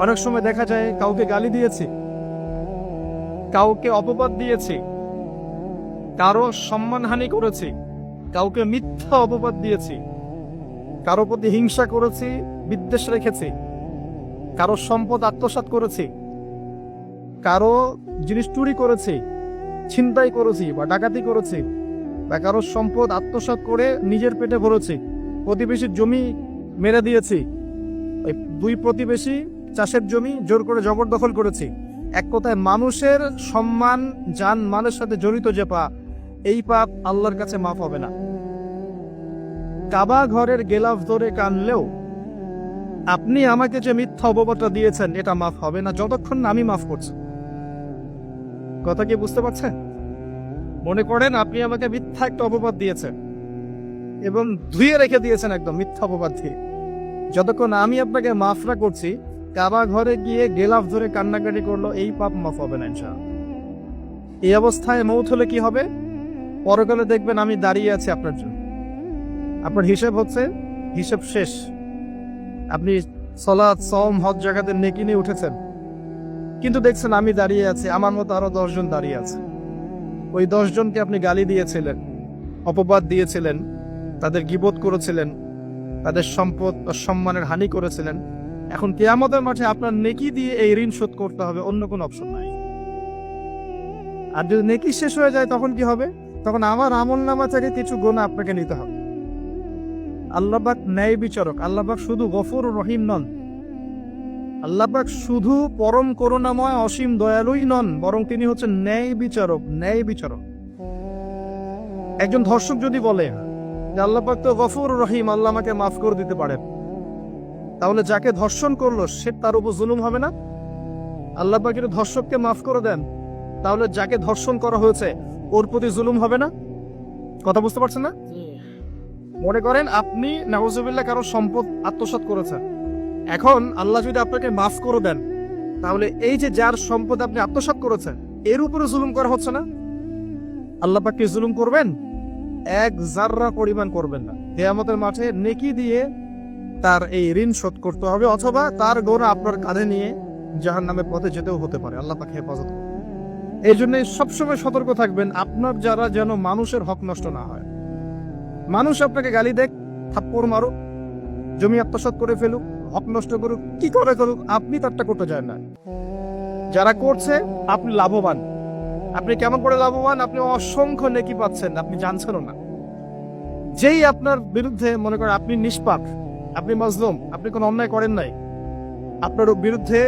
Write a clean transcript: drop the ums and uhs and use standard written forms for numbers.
অনেক সময় দেখা যায় কাউকে গালি দিয়েছি, কাউকে অপবাদ দিয়েছি, কারো সম্মানহানি করেছি, কাউকে মিথ্যা অপবাদ দিয়েছি, কারো প্রতি হিংসা করেছি, বিদ্বেষ রেখেছি, কারো সম্পদ আত্মসাৎ করেছি, কারো জিনিস চুরি করেছি, ছিনতাই করেছি বা ডাকাতি করেছি, বা কারো সম্পদ আত্মসাৎ করে নিজের পেটে ভরেছি, প্রতিবেশীর জমি মেরে দিয়েছি, ওই দুই প্রতিবেশী চাষের জমি জোর করে জবরদখল করেছি। এক কথায় মানুষের সম্মান জান মালের সাথে জড়িত যে পাপ, এই পাপ আল্লাহর কাছে মাফ হবে না। কাবা ঘরের গেলাফ ধরে কানলেও আপনি আমাকে যে মিথ্যা অপবাদটা দিয়েছেন এটা মাফ হবে না যতক্ষণ না আমি মাফ করছি। কথা কি বুঝতে পারছেন? মনে করেন আপনি আমাকে মিথ্যা একটা অপবাদ দিয়েছেন এবং ধুয়ে রেখে দিয়েছেন একদম মিথ্যা অপবাদ দিয়ে, যতক্ষণ আমি আপনাকে মাফ না করছি, কাবা ঘরে গিয়ে গেলাফ ধরে কান্নাকাটি করলো, এই পাপ মাফ হবে না ইনশাআল্লাহ। এই অবস্থায় মৌত হলে কি হবে? পরকালে দেখবেন আমি দাঁড়িয়ে আছি আপনার জন্য, আপনার হিসেব হচ্ছে, হিসেব শেষ। আপনি সালাত, সওম, হজ জাকাতের নেকি নিয়ে উঠেছেন, কিন্তু দেখছেন আমি দাঁড়িয়ে আছি, আমার মতো আরো 10 জন দাঁড়িয়ে আছে। ওই 10 জনকে আপনি গালি দিয়েছিলেন, অপবাদ দিয়েছিলেন, তাদের গীবত করেছিলেন, তাদের সম্পদ ও সম্মানের হানি করেছিলেন। এখন কিয়ামতের মাঠে আপনার নেকি দিয়ে এই ঋণ শোধ করতে হবে, অন্য কোনো অপশন নাই। আর যদি নেকি শেষ হয়ে যায় তখন কি হবে? তখন আমার আমলনামা থেকে কিছু গুনাহ আপনাকে নিতে হবে। আল্লাহ পাক ন্যায় বিচারক। আল্লাহ পাক শুধু গফুর রহিম নন, আল্লাহ পাক শুধু পরম করুণাময় অসীম দয়ালুই নন, বরং তিনি হচ্ছেন ন্যায় বিচারক। ন্যায় বিচারক। একজন ধর্ষক যদি বলে যে আল্লাহ পাক তো গফুর রহিম, আল্লাহ আমাকে মাফ করে দিতে পারেন, তাহলে যাকে ধর্ষণ করলো সে তার উপর জুলুম হবে না? আল্লাহ পাক যদি ধর্ষককে মাফ করে দেন, তাহলে যাকে ধর্ষণ করা হয়েছে ওর প্রতি জুলুম হবে না? কথা বুঝতে পারছেন না? মনে করেন আপনি নাউজুবিল্লাহ কারো সম্পদ আত্মসাৎ করেছেন, এখন আল্লাহ যদি আপনাকে মাফ করে দেন, তাহলে এই যে যার সম্পদ আপনি আত্মসাৎ করেছেন এর উপরে জুলুম করা হচ্ছে না? আল্লাহ পাক কি জুলুম করবেন? এক জাররা পরিমাণ করবেন না। কিয়ামতের মাঠে নেকি দিয়ে তার এই ঋণ শোধ করতে হবে, অথবা তার গোনা আপনার কাঁধে নিয়ে জাহান্নামের পথে যেতেও হতে পারে। আল্লাহ পাক হেফাজত করুন। এই জন্য সবসময় সতর্ক থাকবেন আপনার যারা, যেন মানুষের হক নষ্ট না হয়। মানুষ আপনাকে গালি দেখ, থাপ্পড় মারুক, জমি আত্মসাৎ করে ফেলুক, হক নষ্ট করুক, কি করে করুক, আপনি তারটা করতে চান না। যারা করছে আপনি লাভবান। আপনি কেমন করে লাভবান? আপনি অসংখ্য নেকি পাচ্ছেন, আপনি জানছেনও না। যেই আপনার বিরুদ্ধে, মনে করেন আপনি নিষ্পাপ, আপনি মাজলুম, আপনি কোনো অন্যায় করেন নাই, আপনার বিরুদ্ধে